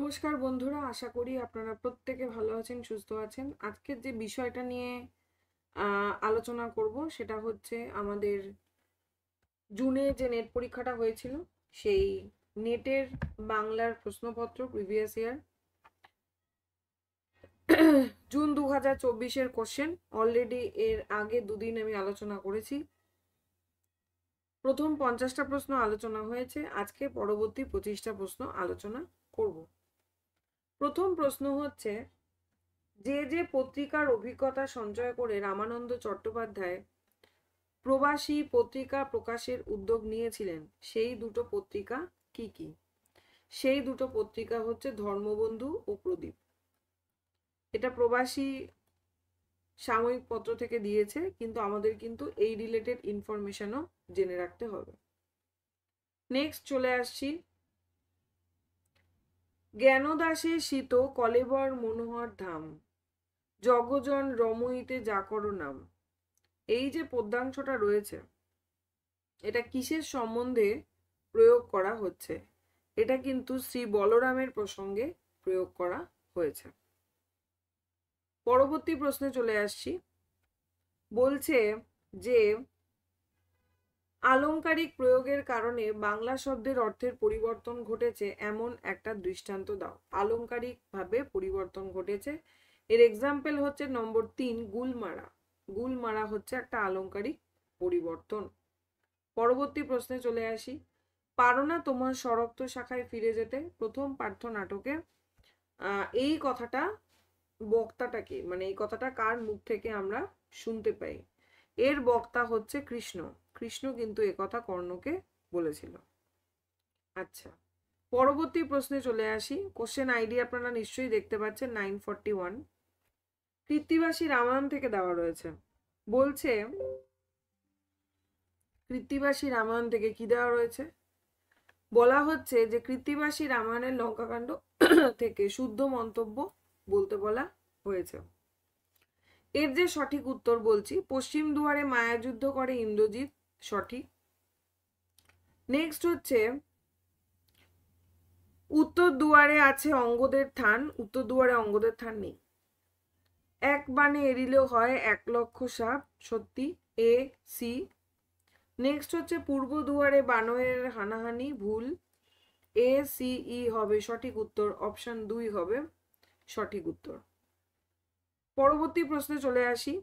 নমস্কার বন্ধুরা, আশা করি আপনারা প্রত্যেকে ভালো আছেন, সুস্থ আছেন। আজকের যে বিষয়টা নিয়ে আলোচনা করব সেটা হচ্ছে আমাদের জুনে যে নেট পরীক্ষাটা হয়েছিল সেই নেটের বাংলার প্রশ্নপত্র প্রিভিয়াস ইয়ার জুন 2024-এর কোশ্চেন। অলরেডি এর আগে দুদিন আমি আলোচনা করেছি। প্রথম 50টা প্রশ্ন আলোচনা হয়েছে, আজকে পরবর্তী 25টা প্রশ্ন আলোচনা করব। প্রথম প্রশ্ন হচ্ছে, যে যে পত্রিকার অভিজ্ঞতা সঞ্চয় করে রামানন্দ চট্টোপাধ্যায় প্রবাসী পত্রিকা প্রকাশের উদ্যোগ নিয়েছিলেন সেই দুটো পত্রিকা কি কি? সেই দুটো পত্রিকা হচ্ছে ধর্মবন্ধু ও প্রদীপ। এটা প্রবাসী সাময়িক পত্র থেকে দিয়েছে, কিন্তু আমাদের কিন্তু এই রিলেটেড ইনফরমেশনও জেনে রাখতে হবে। নেক্সট চলে আসছি, জ্ঞানদাসে শীত কলেবর মনোহর ধাম, জগজন রময়ীতে যাকর নাম। এই যে পদ্যাংশটা রয়েছে এটা কিসের সম্বন্ধে প্রয়োগ করা হচ্ছে? এটা কিন্তু শ্রী বলরামের প্রসঙ্গে প্রয়োগ করা হয়েছে। পরবর্তী প্রশ্নে চলে আসছি, বলছে যে আলংকারিক প্রয়োগের কারণে বাংলা শব্দের অর্থের পরিবর্তন ঘটেছে এমন একটা দৃষ্টান্ত দাও। আলংকারিক ভাবে পরিবর্তন ঘটেছে, এর এক্সাম্পল হচ্ছে নম্বর 3 গুলমারা। গুলমারা হচ্ছে একটা আলংকারিক পরিবর্তন। পরবর্তী প্রশ্নে চলে আসি, পারো না তোমার স্বরক্ত শাখায় ফিরে যেতে। প্রথম পাঠ্য নাটকে এই কথাটা বক্তাটাকে, মানে এই কথাটা কার মুখ থেকে আমরা শুনতে পাই? এর বক্তা হচ্ছে কৃষ্ণ। কৃষ্ণ কিন্তু এ কথা কর্ণকে বলেছিল। আচ্ছা, পরবর্তী প্রশ্নে চলে আসি। কোশ্চেন আইডি আপনারা নিশ্চয়ই দেখতে পাচ্ছেন 941। কৃত্তিবাসী রামায়ণ থেকে দেওয়া রয়েছে। বলছে কৃত্তিবাসী রামায়ণ থেকে কি দেওয়া রয়েছে? বলা হচ্ছে যে কৃত্তিবাসী রামায়ণের লঙ্কাকাণ্ড থেকে শুদ্ধ মন্তব্য বলতে বলা হয়েছে। এর যে সঠিক উত্তর বলছি, পশ্চিম দুয়ারে মায়াযুদ্ধ করে ইন্দ্রজিৎ, সঠিক। নেক্সট হচ্ছে, উত্তর দুয়ারে আছে অঙ্গদের থান, উত্তর দুয়ারে অঙ্গদের থান নেই। এক বাণে এড়িলেও হয় 1,00,000 সাপ, সত্যি, এ সি। নেক্সট হচ্ছে, পূর্ব দুয়ারে বানরের হানাহানি, ভুল, এ সি ই হবে সঠিক উত্তর, অপশন 2 হবে সঠিক উত্তর। পরবর্তী প্রশ্নে চলে আসি,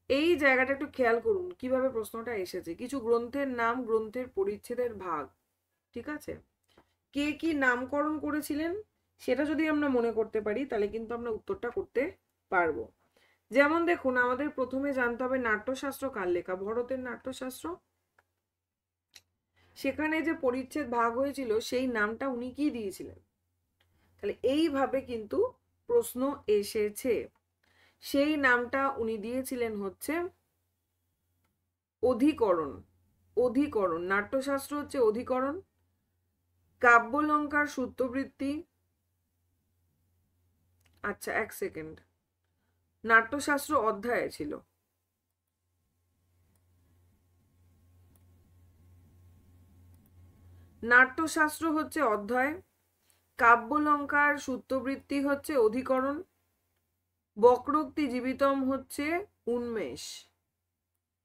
এই জায়গাটা একটু খেয়াল করুন কিভাবে প্রশ্নটা এসেছে। কিছু গ্রন্থের নাম, গ্রন্থের পরিচ্ছেদের ভাগ, ঠিক আছে? কে কি নামকরণ করেছিলেন সেটা যদি আমরা মনে করতে পারি তাহলে কিন্তু আমরা উত্তরটা করতে পারবো। যেমন দেখুন, আমাদের প্রথমে জানতে হবে নাট্যশাস্ত্র কার লেখা। ভরতের নাট্যশাস্ত্র, সেখানে যে পরিচ্ছেদ ভাগ হয়েছিল সেই নামটা উনি কি দিয়েছিলেন? তাহলে এইভাবে কিন্তু প্রশ্ন এসেছে। সেই নামটা উনি দিয়েছিলেন হচ্ছে অধিকরণ। অধিকরণ, নাট্যশাস্ত্র হচ্ছে অধিকরণ। কাব্যলঙ্কার সূত্রবৃত্তি, আচ্ছা এক সেকেন্ড, নাট্যশাস্ত্র অধ্যায়ে ছিল। নাট্যশাস্ত্র হচ্ছে অধ্যায়, কাব্যলঙ্কার সূত্রবৃত্তি হচ্ছে অধিকরণ, বক্রোক্তি জীবিতম হচ্ছে উন্মেষ,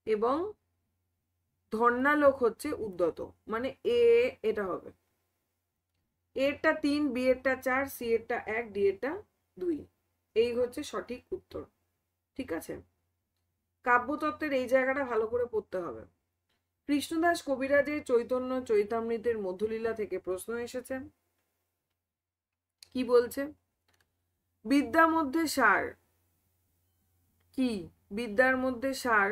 এবং ধর্ণালোক হচ্ছে উদ্যত। মানে এ, এটা হবে এরটা 3, বি এরটা 4, সি এরটা 1, ডি এরটা 2। এই হচ্ছে সঠিক উত্তর, ঠিক আছে? কাব্যতত্ত্বের এই জায়গাটা ভালো করে পড়তে হবে। কৃষ্ণদাস কবিরাজের চৈতন্য চৈতামৃতের মধ্যলীলা থেকে প্রশ্ন এসেছে। কি বলছে? বিদ্যা মধ্যে সার কি? বিদ্যার মধ্যে সার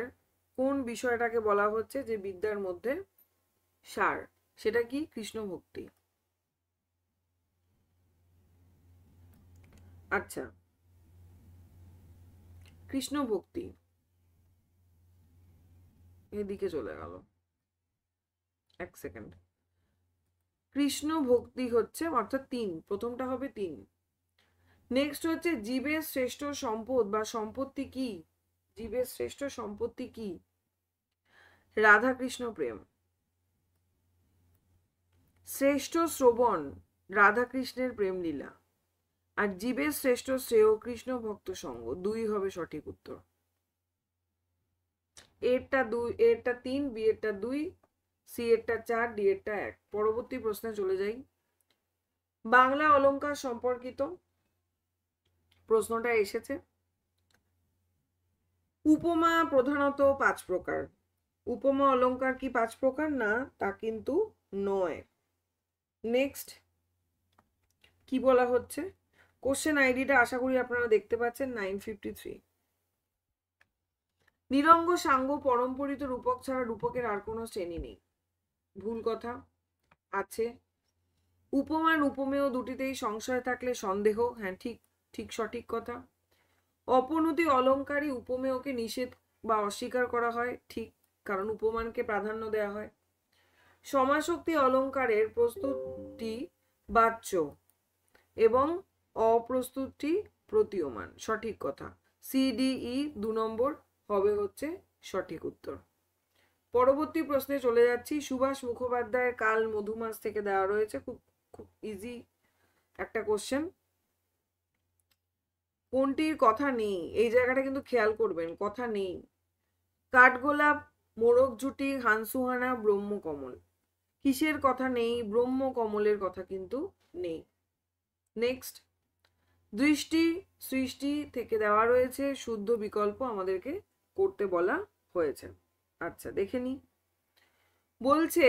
কোন বিষয়টাকে বলা হচ্ছে যে বিদ্যার মধ্যে সার? সেটা কি? কৃষ্ণ ভক্তি। আচ্ছা, কৃষ্ণ ভক্তি এদিকে চলে গেল, এক সেকেন্ড। কৃষ্ণ ভক্তি হচ্ছে অর্থাৎ 3, প্রথমটা হবে 3। নেক্সট হচ্ছে, জীবের শ্রেষ্ঠ সম্পদ বা সম্পত্তি কি? জীবের শ্রেষ্ঠ সম্পত্তি কি? রাধা কৃষ্ণ প্রেম। শ্রেষ্ঠ শ্রবণ, রাধা কৃষ্ণের প্রেম লীলা, আর জীবের শ্রেষ্ঠ শ্রেয় কৃষ্ণ ভক্ত সঙ্গ, 2 হবে সঠিক উত্তর। এরটা 2, এরটা 3, বি এরটা 2, সি এরটা 4, ডি এরটা 1। পরবর্তী প্রশ্নে চলে যাই। বাংলা অলংকার সম্পর্কিত প্রশ্নটা এসেছে। উপমা প্রধানত 5 প্রকার। উপমা অলংকার কি 5 প্রকার? না, তা কিন্তু নয়। নেক্সট কি বলা হচ্ছে? কোশ্চেন আইডিটা আশা করি আপনারা দেখতে পাচ্ছেন, 953। নিরঙ্গ সাঙ্গ পরম্পরিত রূপক ছাড়া রূপকের আর কোনো শ্রেণী নেই। ভুল কথা, আছে। উপমান উপমেয় দুটিতেই সংশয় থাকলে সন্দেহ, হ্যাঁ ঠিক, ঠিক সঠিক কথা। অপনতি অলঙ্কারী উপমেয়কে নিষেধ বা অস্বীকার করা হয়, ঠিক, কারণ উপমানকে প্রাধান্য দেওয়া হয়। সমাসক্তি অলঙ্কারের প্রস্তুতি বাচ্য এবং অপ্রস্তুতটি প্রতীয়মান, সঠিক কথা। সিডিই 2 নম্বর হবে হচ্ছে সঠিক উত্তর। পরবর্তী প্রশ্নে চলে যাচ্ছি। সুভাষ মুখোপাধ্যায়ের কাল মধুমাস থেকে দেওয়া রয়েছে, খুব খুব ইজি একটা কোশ্চেন। কোনটির কথা নেই? এই জায়গাটা কিন্তু খেয়াল করবেন, কথা নেই। কাঠগোলাপ, মোরগ ঝুটি, হানসুহানা, ব্রহ্মকমল। কিসের কথা নেই? ব্রহ্মকমলের কথা কিন্তু নেই। নেক্সট, দৃষ্টি সৃষ্টি থেকে দেওয়া রয়েছে, শুদ্ধ বিকল্প আমাদেরকে করতে বলা হয়েছে। আচ্ছা দেখে নি। বলছে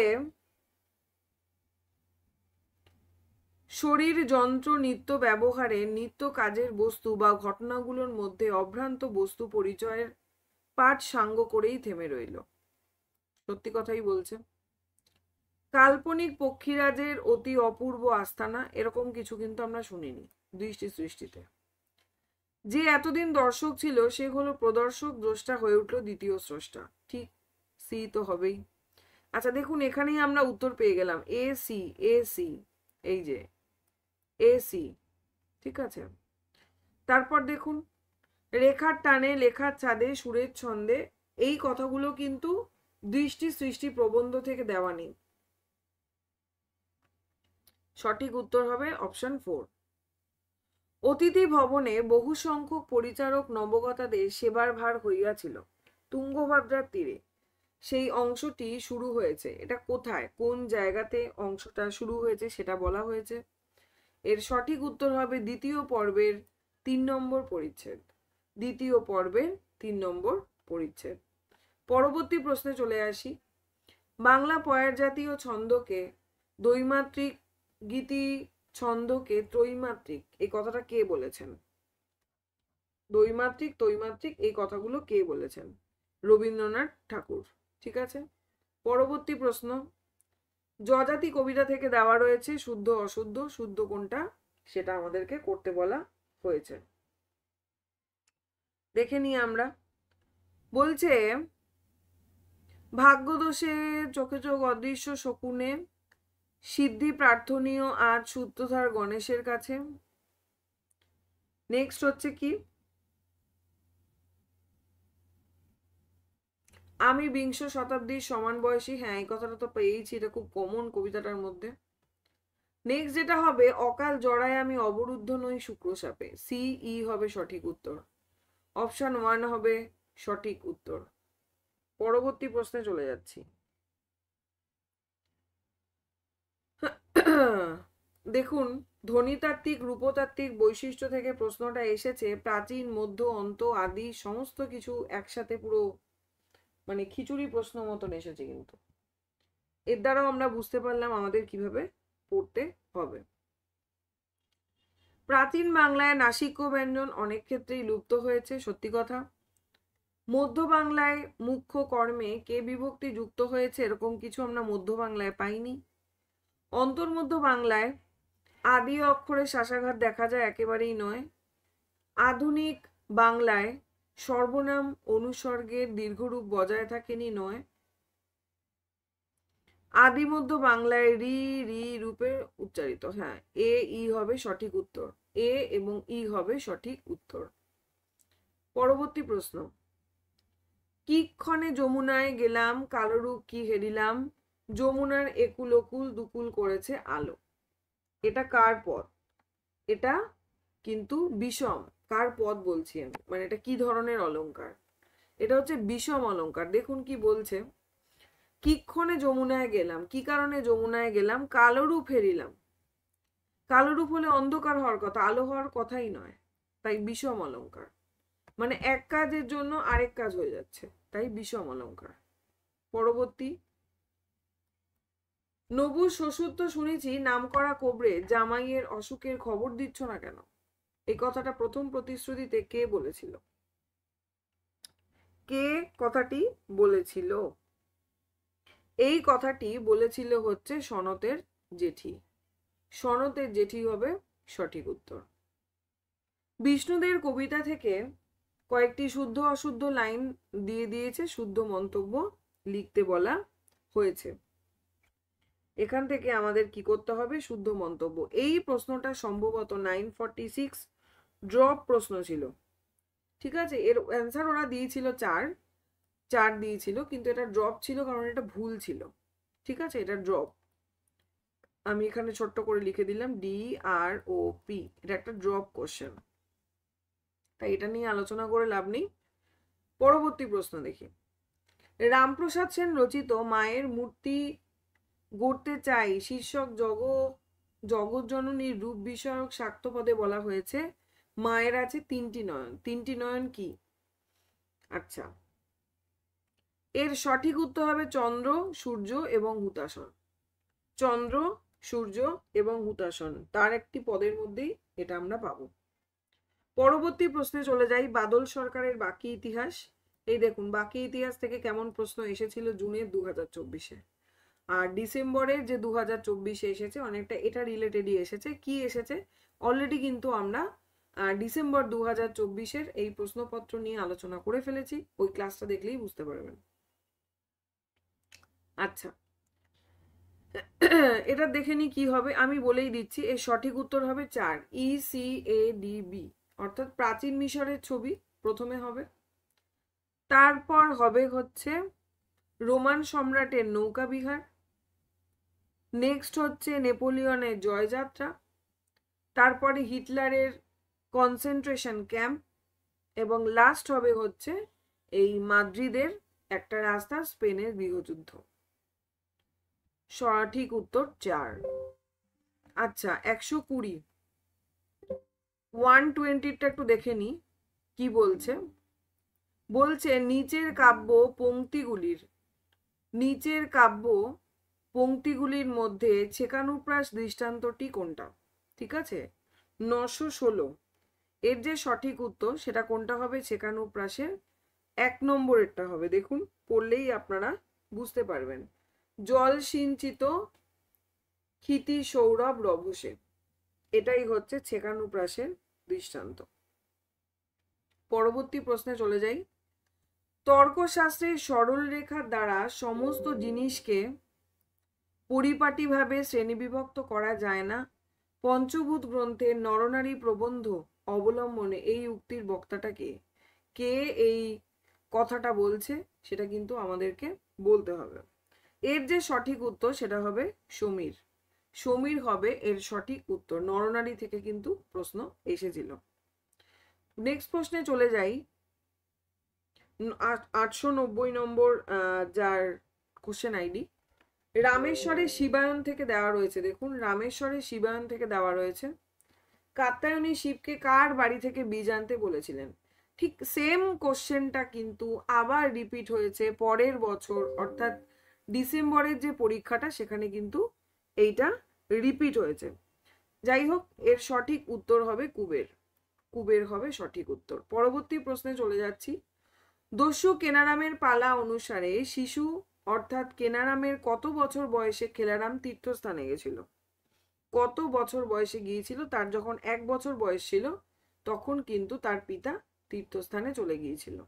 শরীর যন্ত্র নিত্য ব্যবহারে নিত্য কাজের বস্তু বা ঘটনাগুলোর মধ্যে অভ্রান্ত বস্তু পরিচয়ের পাঠ সাঙ্গ করেই থেমে রইল। সত্যি কথাই বলছে। কাল্পনিক পক্ষীরাজের অতি অপূর্ব আস্তানা, এরকম কিছু কিন্তু আমরা শুনিনি দৃষ্টি সৃষ্টিতে। যে এতদিন দর্শক ছিল সে হলো প্রদর্শক, দ্রষ্টা হয়ে উঠলো দ্বিতীয় স্রষ্টা, ঠিক, সি তো হবেই। আচ্ছা দেখুন, এখানেই আমরা উত্তর পেয়ে গেলাম, এ সি, এ সি, এই যে এ সি, ঠিক আছে। তারপর দেখুন, রেখার টানে, লেখার ছাদে, সুরের ছন্দে, এই কথাগুলো কিন্তু দৃষ্টি সৃষ্টি প্রবন্ধ থেকে দেওয়া নেই। সঠিক উত্তর হবে অপশন 4। অতিথি ভবনে বহু সংখ্যক পরিচারক নবগতাদের সেবার ভার হইয়াছিল তুঙ্গভদ্রার তীরে। সেই অংশটি শুরু হয়েছে, এটা কোথায়, কোন জায়গাতে অংশটা শুরু হয়েছে সেটা বলা হয়েছে। এর সঠিক উত্তর হবে দ্বিতীয় পর্বের 3 নম্বর পরিচ্ছেদ। দ্বিতীয় পর্বের 3 নম্বর পরিচ্ছেদ। পরবর্তী প্রশ্নে চলে আসি। বাংলা পয়ার জাতীয় ছন্দকে দ্বৈমাত্রিক, গীতি ছন্দকে ত্রৈমাত্রিক, এই কথাটা কে বলেছেন? দ্বৈমাত্রিক, ত্রৈমাত্রিক, এই কথাগুলো কে বলেছেন? রবীন্দ্রনাথ ঠাকুর, ঠিক আছে। পরবর্তী প্রশ্ন, যজাতি কবিতা থেকে দেওয়া রয়েছে শুদ্ধ অশুদ্ধ, শুদ্ধ কোনটা সেটা আমাদেরকে করতে বলা হয়েছে। দেখে নিই আমরা। বলছে ভাগ্যদোষে চোখে চোখ অদৃশ্য শকুনে সিদ্ধি প্রার্থনীয় আজ সূত্রধার গণেশের কাছে। নেক্সট হচ্ছে কি, আমি বিংশ শতাব্দীর সমান বয়সী, হ্যাঁ এই কথাটা তো পেয়েছি, এটা খুব কমন কবিতাটার মধ্যে। নেক্সট যেটা হবে, অকাল জড়ায় আমি অবরুদ্ধ নই শুক্র সাপে, সি ই হবে সঠিক উত্তর। অপশন 1 হবে সঠিক উত্তর। পরবর্তী প্রশ্নে চলে যাচ্ছি। দেখুন, ধ্বনিতাত্ত্বিক রূপতাত্ত্বিক বৈশিষ্ট্য থেকে প্রশ্নটা এসেছে। প্রাচীন, মধ্য, অন্ত, আদি সমস্ত কিছু একসাথে পুরো মানে খিচুড়ি প্রশ্ন মতন এসেছে, কিন্তু এর দ্বারাও আমরা বুঝতে পারলাম আমাদের কিভাবে পড়তে হবে। প্রাচীন বাংলায় নাসিক্য ব্যঞ্জন অনেক ক্ষেত্রেই লুপ্ত হয়েছে, সত্যি কথা। মধ্য বাংলায় মুখ্য কর্মে কে বিভক্তি যুক্ত হয়েছে, এরকম কিছু আমরা মধ্য বাংলায় পাইনি। অন্তর্মধ্য বাংলায় আদি অক্ষরে শাসাঘাত দেখা যায়, একেবারেই নয়। আধুনিক বাংলায় সর্বনাম অনুসর্গের দীর্ঘরূপ বজায় থাকেনি, নয়। আদিমধ্য বাংলায় রি রি রূপে উচ্চারিত, হ্যাঁ এ ই হবে সঠিক উত্তর। এ এবং ই হবে সঠিক উত্তর। পরবর্তী প্রশ্ন, কিক্ষণে যমুনায় গেলাম কালো রূপ কি হেরিলাম, যমুনার একুল ওকুল দুকুল করেছে আলো। এটা কার পদ? এটা কিন্তু বিষম। কার পদ বলছি আমি, মানে এটা কি ধরনের অলংকার? এটা হচ্ছে বিষম অলংকার। দেখুন কি বলছে, কিক্ষণে যমুনায় গেলাম, কি কারণে যমুনায় গেলাম, কালোরূপ ফেরিলাম। কালোরূপ হলে অন্ধকার হওয়ার কথা, আলো হওয়ার কথাই নয়, তাই বিষম অলংকার। মানে এক কাজের জন্য আরেক কাজ হয়ে যাচ্ছে, তাই বিষম অলংকার। পরবর্তী, নবুর শ্বশুর তো শুনেছি নাম করা কোবরে, জামাইয়ের অসুখের খবর দিচ্ছ না কেন? এই কথাটা প্রথম প্রতিশ্রুতিতে কে বলেছিল? কে কথাটি বলেছিল? এই কথাটি বলেছিল হচ্ছে সনতের জেঠি। সনতের জেঠি হবে সঠিক উত্তর। বিষ্ণুদের কবিতা থেকে কয়েকটি শুদ্ধ অশুদ্ধ লাইন দিয়ে দিয়েছে, শুদ্ধ মন্তব্য লিখতে বলা হয়েছে। এখান থেকে আমাদের কি করতে হবে? শুদ্ধ মন্তব্য। এই প্রশ্নটা সম্ভবত 946 ড্রপ প্রশ্ন ছিল, ঠিক আছে? এর অ্যান্সার ওরা দিয়েছিল 4 দিয়েছিল, কিন্তু এটা ড্রপ ছিল কারণ এটা ভুল ছিল, ঠিক আছে? এটা ড্রপ। আমি এখানে ছোট্ট করে লিখে দিলাম DROP, এটা একটা ড্রপ কোশ্চেন, তাই এটা নিয়ে আলোচনা করে লাভ নেই। পরবর্তী প্রশ্ন দেখি। রামপ্রসাদ সেন রচিত মায়ের মূর্তি গড়তে চাই শীর্ষক জগৎ জননীর রূপ বিষয়ক শাক্তপদে বলা হয়েছে মায়ের আছে 3টি নয়ন। 3টি নয়ন কি? আচ্ছা, এর সঠিক উত্তর হবে চন্দ্র, সূর্য এবং হুতাশন। চন্দ্র, সূর্য এবং হুতাশন, তার একটি পদের মধ্যেই এটা আমরা পাবো। পরবর্তী প্রশ্নে চলে যাই, বাদল সরকারের বাকি ইতিহাস। এই দেখুন, বাকি ইতিহাস থেকে কেমন প্রশ্ন এসেছিল জুনের 2024-এ, আর ডিসেম্বরের যে 2024-এ এসেছে অনেকটা এটা রিলেটেডই এসেছে। কি এসেছে? অলরেডি কিন্তু আমরা ডিসেম্বর 2024-এর এই প্রশ্নপত্র নিয়ে আলোচনা করে ফেলেছি, ওই ক্লাসটা দেখলেই বুঝতে পারবেন। আচ্ছা, এটা দেখে নি কি হবে, আমি বলেই দিচ্ছি। এর সঠিক উত্তর হবে 4, ECADB, অর্থাৎ প্রাচীন মিশরের ছবি প্রথমে হবে, তারপর হবে হচ্ছে রোমান সম্রাটের নৌকা বিহার, নেক্সট হচ্ছে নেপোলিয়নের জয়যাত্রা, তারপরে হিটলারের কনসেন্ট্রেশন ক্যাম্প, এবং লাস্ট হবে হচ্ছে এই মাদ্রিদের একটা রাস্তা, স্পেনের গৃহযুদ্ধ। সঠিক উত্তর 4। আচ্ছা, 120, 120টা একটু দেখে নি কি বলছে। বলছে নিচের কাব্য পংক্তিগুলির মধ্যে ছেকানুপ্রাস দৃষ্টান্তটি কোনটা? ঠিক আছে, 916, এর যে সঠিক উত্তর সেটা কোনটা হবে? ছেকানুপ্রাসের 1 নম্বরেরটা হবে। দেখুন, পড়লেই আপনারা বুঝতে পারবেন। জল সিঞ্চিত ক্ষিতি সৌরভ রভসে, এটাই হচ্ছে ছেকানুপ্রাসের দৃষ্টান্ত। পরবর্তী প্রশ্নে চলে যাই। তর্কশাস্ত্রের সরল রেখার দ্বারা সমস্ত জিনিসকে পরিপাটিভাবে শ্রেণীবিভক্ত করা যায় না। পঞ্চভূত গ্রন্থের নরনারী প্রবন্ধ অবলম্বনে এই উক্তির বক্তাটা কে? কে এই কথাটা বলছে সেটা কিন্তু আমাদেরকে বলতে হবে। এর যে সঠিক উত্তর সেটা হবে সমীর। সমীর হবে এর সঠিক উত্তর। নরনারী থেকে কিন্তু প্রশ্ন এসেছিল। নেক্সট প্রশ্নে চলে যাই। 890 নম্বর যার কোশ্চেন আইডি, রামেশ্বরের শিবায়ন থেকে দেওয়া রয়েছে। দেখুন, রামেশ্বরের শিবায়ন থেকে দেওয়া রয়েছে, কাত্যায়নী শিবকে কার বাড়ি থেকে বীজ আনতে বলেছিলেন? ঠিক সেম কোশ্চেনটা কিন্তু আবার রিপিট হয়েছে পরের বছর, অর্থাৎ ডিসেম্বরের যে পরীক্ষাটা সেখানে কিন্তু এইটা রিপিট হয়েছে। যাই হোক, এর সঠিক উত্তর হবে কুবের। কুবের হবে সঠিক উত্তর। পরবর্তী প্রশ্নে চলে যাচ্ছি। দস্যু কেনারামের পালা অনুসারে শিশু অর্থাৎ কেনারামের কত বছর বয়সে খেলারাম তীর্থস্থানে গেছিল? কত বছর বয়সে গিয়েছিল? তার যখন 1 বছর বয়স ছিল তখন কিন্তু তার পিতা তীর্থস্থানে চলে গিয়েছিল।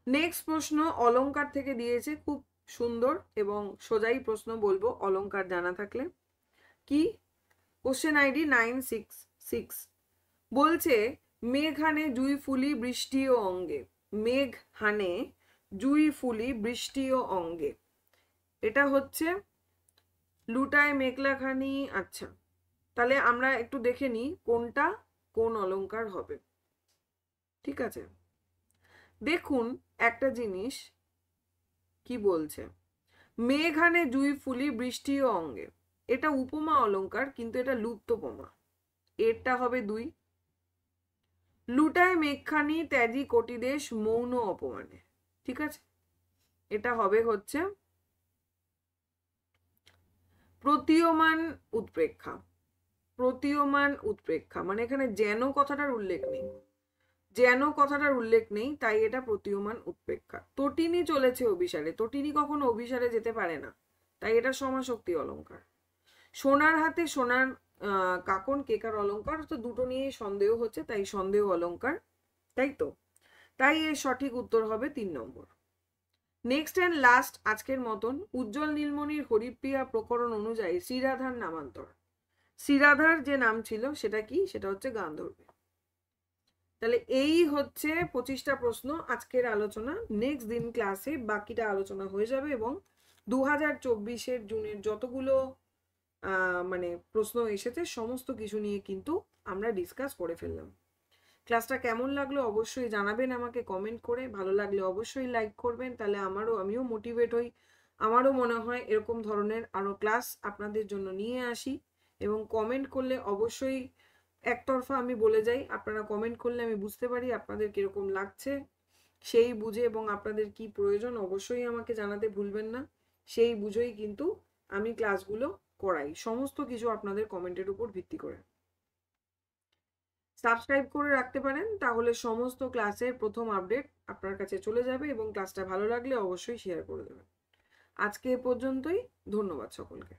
নেক্সট প্রশ্ন অলংকার থেকে দিয়েছে, খুব সুন্দর এবং সোজাই প্রশ্ন বলবো অলংকার জানা থাকলে। কি? কোশ্চেন আইডি 966 বলছে মেঘ হানে জুই ফুলি বৃষ্টিও অঙ্গে। মেঘ হানে জুই ফুলি বৃষ্টিও অঙ্গে, এটা হচ্ছে লুটায় মেঘলাখানি। আচ্ছা, তাহলে আমরা একটু দেখে নিই কোনটা কোন অলংকার হবে। ঠিক আছে, দেখুন একটা জিনিস কি বলছে, মেঘ আনে জুঁই ফুলি বৃষ্টিও অঙ্গে, এটা উপমা অলংকার কিন্তু এটা লুপ্তপমা, এরটা হবে 2। লুটায় মেঘখানি ত্যাজি কোটি দেশ মৌন অপমানে, ঠিক আছে, এটা হবে হচ্ছে প্রতীয়মান উৎপ্রেক্ষা। প্রতীয়মান উৎপ্রেক্ষা মানে এখানে যেন কথাটার উল্লেখ নেই, যেন কথাটার উল্লেখ নেই, তাই এটা প্রতীয়মান উৎপ্রেক্ষা। তটিনী চলেছে অভিসারে, তটিনী কখনো অভিসারে যেতে পারে না, তাই এটা সমাসক্তি অলংকার। সোনার হাতে সোনার কাকন কেকার অলংকার, তো দুটো নিয়ে সন্দেহ হচ্ছে, তাই সন্দেহ অলংকার, তাই তো, তাই এর সঠিক উত্তর হবে 3 নম্বর। নেক্সট অ্যান্ড লাস্ট আজকের মতন, উজ্জ্বল নীলমণির হরিপ্রিয়া প্রকরণ অনুযায়ী শ্রীরাধার নামান্তর। শ্রীরাধার যে নাম ছিল সেটা কি, সেটা হচ্ছে গান্ধর্বী। তাহলে এই হচ্ছে 25টা প্রশ্ন আজকের আলোচনা। নেক্সট দিন ক্লাসে বাকিটা আলোচনা হয়ে যাবে এবং 2024-এর জুনের যতগুলো মানে প্রশ্ন এসেছে সমস্ত কিছু নিয়ে কিন্তু আমরা ডিসকাস করে ফেললাম। ক্লাসটা কেমন লাগলো অবশ্যই জানাবেন আমাকে কমেন্ট করে, ভালো লাগলে অবশ্যই লাইক করবেন, তাহলে আমিও মোটিভেট হই, আমারও মনে হয় এরকম ধরনের আরো ক্লাস আপনাদের জন্য নিয়ে আসি। এবং কমেন্ট করলে অবশ্যই একতরফা আমি বলে যাই, আপনারা কমেন্ট করলে আমি বুঝতে পারি আপনাদের কিরকম লাগছে, সেই বুঝে এবং আপনাদের কি প্রয়োজন অবশ্যই আমাকে জানাতে ভুলবেন না, সেই বুঝেই কিন্তু আমি ক্লাসগুলো করাই, সমস্ত কিছু আপনাদের কমেন্টের উপর ভিত্তি করে। সাবস্ক্রাইব করে রাখতে পারেন, তাহলে সমস্ত ক্লাসের প্রথম আপডেট আপনার কাছে চলে যাবে এবং ক্লাসটা ভালো লাগলে অবশ্যই শেয়ার করে দেবেন। আজকে এ পর্যন্তই, ধন্যবাদ সকলকে।